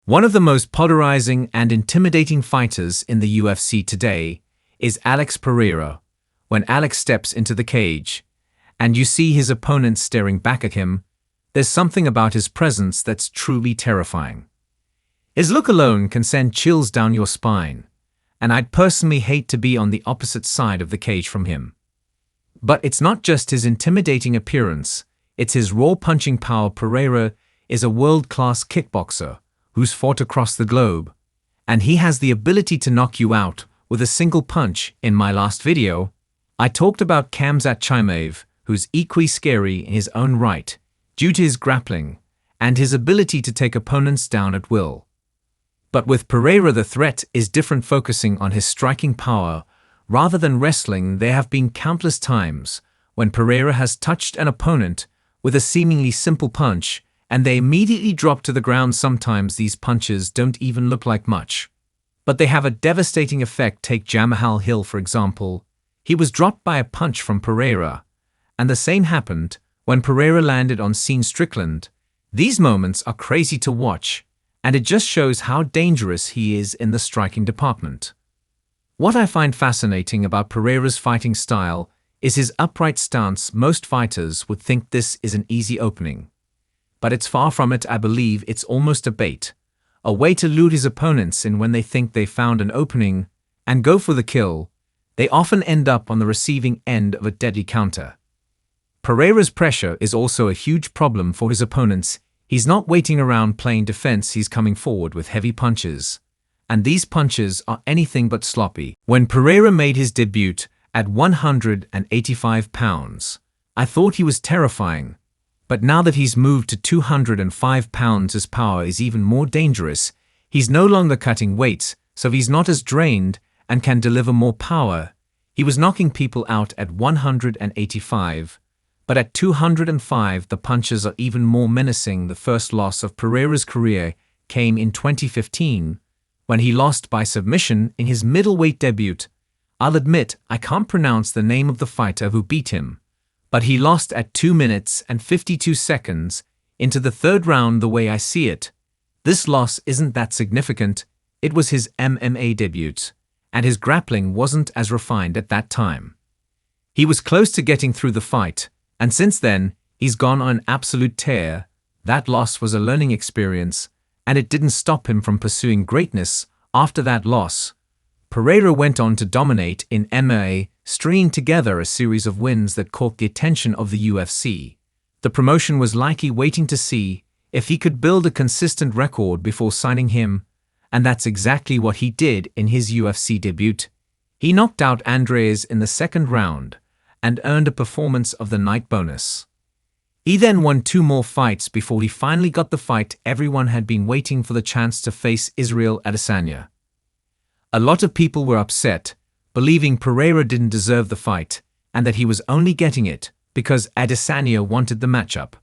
One of the most polarizing and intimidating fighters in the UFC today is Alex Pereira. When Alex steps into the cage, and you see his opponent staring back at him, there's something about his presence that's truly terrifying. His look alone can send chills down your spine, and I'd personally hate to be on the opposite side of the cage from him. But it's not just his intimidating appearance, it's his raw punching power. Pereira is a world-class kickboxer who's fought across the globe, and he has the ability to knock you out with a single punch. In my last video, I talked about Khamzat Chimaev, who's equally scary in his own right due to his grappling and his ability to take opponents down at will. But with Pereira, the threat is different, focusing on his striking power rather than wrestling. There have been countless times when Pereira has touched an opponent with a seemingly simple punch, and they immediately drop to the ground. Sometimes these punches don't even look like much, but they have a devastating effect. Take Jamahal Hill, for example. He was dropped by a punch from Pereira, and the same happened when Pereira landed on Sean Strickland. These moments are crazy to watch, and it just shows how dangerous he is in the striking department. What I find fascinating about Pereira's fighting style is his upright stance. Most fighters would think this is an easy opening, but it's far from it. I believe it's almost a bait, a way to lure his opponents in when they think they found an opening and go for the kill. They often end up on the receiving end of a deadly counter. Pereira's pressure is also a huge problem for his opponents. He's not waiting around playing defense, he's coming forward with heavy punches, and these punches are anything but sloppy. When Pereira made his debut at 185 pounds, I thought he was terrifying. But now that he's moved to 205 pounds, his power is even more dangerous. He's no longer cutting weights, so he's not as drained and can deliver more power. He was knocking people out at 185, but at 205 the punches are even more menacing. The first loss of Pereira's career came in 2015, when he lost by submission in his middleweight debut. I'll admit I can't pronounce the name of the fighter who beat him, but he lost at 2 minutes and 52 seconds into the third round. The way I see it, this loss isn't that significant. It was his MMA debut, and his grappling wasn't as refined at that time. He was close to getting through the fight, and since then, he's gone on an absolute tear. That loss was a learning experience, and it didn't stop him from pursuing greatness. After that loss, Pereira went on to dominate in MMA, stringing together a series of wins that caught the attention of the UFC. The promotion was likely waiting to see if he could build a consistent record before signing him, and that's exactly what he did in his UFC debut. He knocked out Andreas in the second round and earned a Performance of the Night bonus. He then won 2 more fights before he finally got the fight everyone had been waiting for, the chance to face Israel Adesanya. A lot of people were upset, believing Pereira didn't deserve the fight and that he was only getting it because Adesanya wanted the matchup.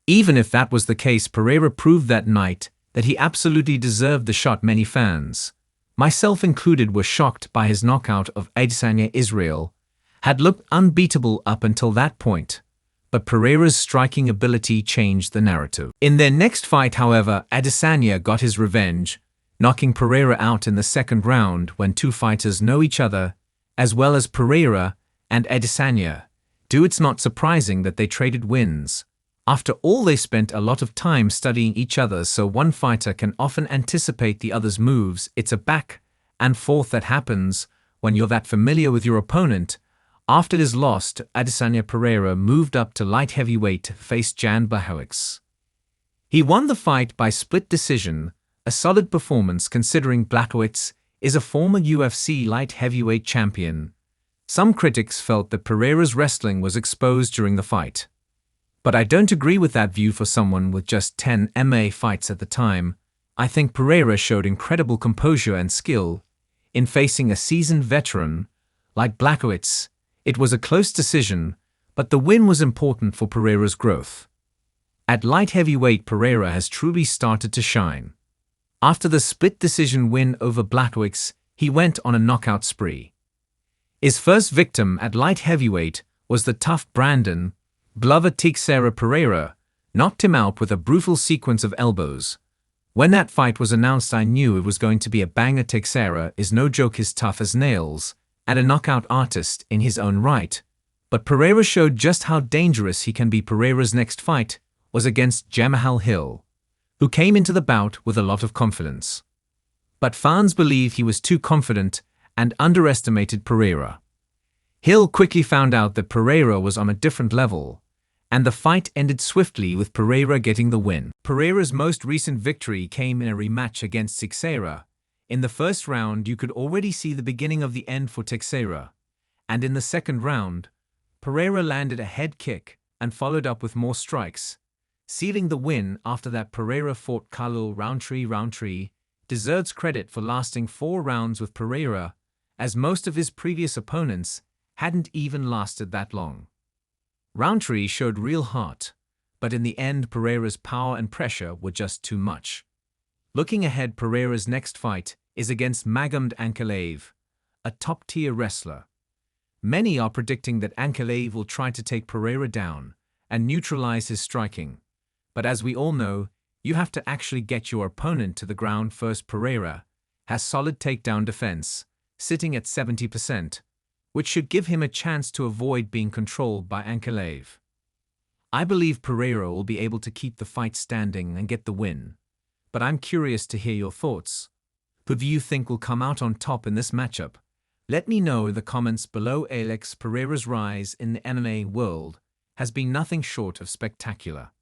Even if that was the case, Pereira proved that night that he absolutely deserved the shot. Many fans, myself included, were shocked by his knockout of Adesanya. Israel had looked unbeatable up until that point, but Pereira's striking ability changed the narrative. In their next fight, however, Adesanya got his revenge, knocking Pereira out in the second round. When two fighters know each other as well as Pereira and Adesanya do, it's not surprising that they traded wins. After all, they spent a lot of time studying each other, so one fighter can often anticipate the other's moves. It's a back and forth that happens when you're that familiar with your opponent. After his loss to Adesanya, Pereira moved up to light heavyweight to face Jan Blachowicz. He won the fight by split decision, a solid performance considering Blachowicz is a former UFC light heavyweight champion. Some critics felt that Pereira's wrestling was exposed during the fight, but I don't agree with that view. For someone with just 10 MMA fights at the time, I think Pereira showed incredible composure and skill in facing a seasoned veteran like Blachowicz. It was a close decision, but the win was important for Pereira's growth. At light heavyweight, Pereira has truly started to shine. After the split decision win over Blachowicz, he went on a knockout spree. His first victim at light heavyweight was the tough Brandon Glover. Teixeira. Pereira knocked him out with a brutal sequence of elbows, When that fight was announced, I knew it was going to be a banger. Teixeira is no joke, he's tough as nails, and a knockout artist in his own right. But Pereira showed just how dangerous he can be. Pereira's next fight was against Jamahal Hill, who came into the bout with a lot of confidence. But fans believe he was too confident and underestimated Pereira. Hill quickly found out that Pereira was on a different level, and the fight ended swiftly with Pereira getting the win. Pereira's most recent victory came in a rematch against Teixeira. In the first round, you could already see the beginning of the end for Teixeira, and in the second round, Pereira landed a head kick and followed up with more strikes, sealing the win. After that, Pereira fought Khalil Rountree. Rountree deserves credit for lasting 4 rounds with Pereira, as most of his previous opponents hadn't even lasted that long. Rountree showed real heart, but in the end Pereira's power and pressure were just too much. Looking ahead, Pereira's next fight is against Magomed Ankalaev, a top-tier wrestler. Many are predicting that Ankalaev will try to take Pereira down and neutralize his striking. But as we all know, you have to actually get your opponent to the ground first. Pereira has solid takedown defense, sitting at 70%, which should give him a chance to avoid being controlled by Ankalaev. I believe Pereira will be able to keep the fight standing and get the win, but I'm curious to hear your thoughts. Who do you think will come out on top in this matchup? Let me know in the comments below. Alex Pereira's rise in the MMA world has been nothing short of spectacular.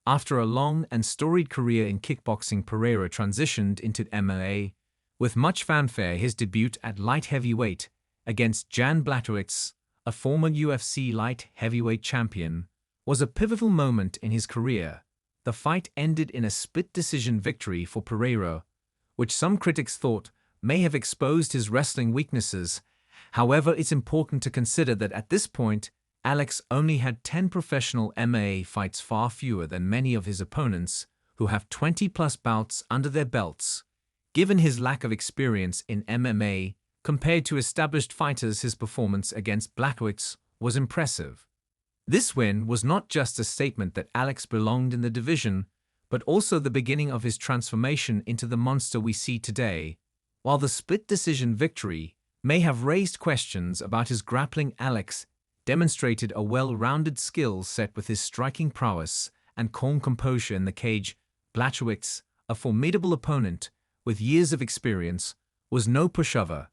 After a long and storied career in kickboxing, Pereira transitioned into MMA with much fanfare. His debut at light heavyweight against Jan Blachowicz, a former UFC light heavyweight champion, was a pivotal moment in his career. The fight ended in a split decision victory for Pereira, which some critics thought may have exposed his wrestling weaknesses. However, it's important to consider that at this point, Alex only had 10 professional MMA fights, far fewer than many of his opponents, who have 20+ bouts under their belts. Given his lack of experience in MMA compared to established fighters, his performance against Blachowicz was impressive. This win was not just a statement that Alex belonged in the division, but also the beginning of his transformation into the monster we see today. While the split decision victory may have raised questions about his grappling, Alex demonstrated a well-rounded skill set with his striking prowess and calm composure in the cage. Blachowicz, a formidable opponent with years of experience, was no pushover,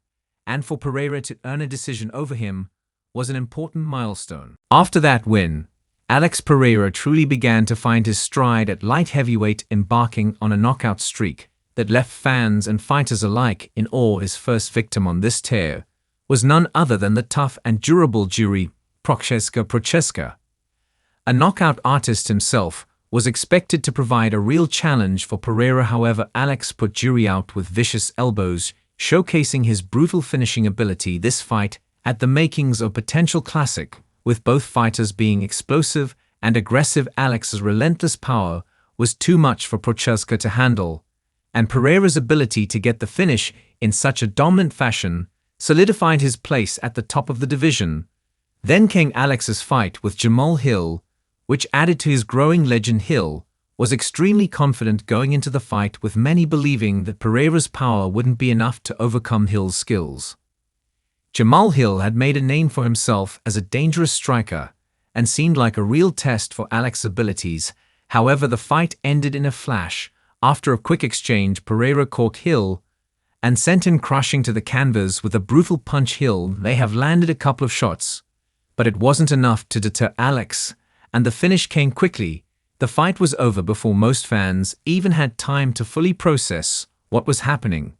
and for Pereira to earn a decision over him was an important milestone. After that win, Alex Pereira truly began to find his stride at light heavyweight, embarking on a knockout streak that left fans and fighters alike in awe. His first victim on this tear was none other than the tough and durable Jiri Prochazka. A knockout artist himself, was expected to provide a real challenge for Pereira. However, Alex put Jiri out with vicious elbows, showcasing his brutal finishing ability. This fight had the makings of potential classic, with both fighters being explosive and aggressive. Alex's relentless power was too much for Prochazka to handle, and Pereira's ability to get the finish in such a dominant fashion solidified his place at the top of the division. Then came Alex's fight with Jamahal Hill, which added to his growing legend. Hill was extremely confident going into the fight, with many believing that Pereira's power wouldn't be enough to overcome Hill's skills. Jamahal Hill had made a name for himself as a dangerous striker and seemed like a real test for Alex's abilities. However, the fight ended in a flash. After a quick exchange, Pereira caught Hill and sent him crashing to the canvas with a brutal punch. Hill may have landed a couple of shots, but it wasn't enough to deter Alex, and the finish came quickly. The fight was over before most fans even had time to fully process what was happening,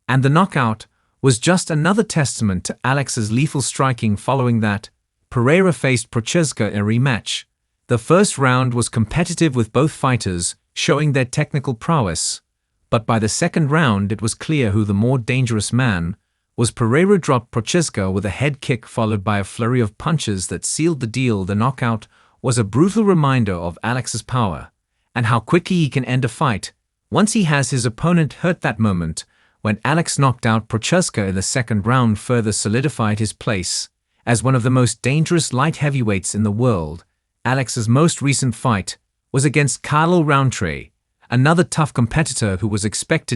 and the knockout was just another testament to Alex's lethal striking. Following that, Pereira faced Prochazka in a rematch. The first round was competitive, with both fighters showing their technical prowess, but by the second round it was clear who the more dangerous man was. Pereira dropped Prochazka with a head kick followed by a flurry of punches that sealed the deal. The knockout was a brutal reminder of Alex's power and how quickly he can end a fight once he has his opponent hurt. That moment when Alex knocked out Prochazka in the second round further solidified his place as one of the most dangerous light heavyweights in the world. Alex's most recent fight was against Khalil Rountree, another tough competitor who was expected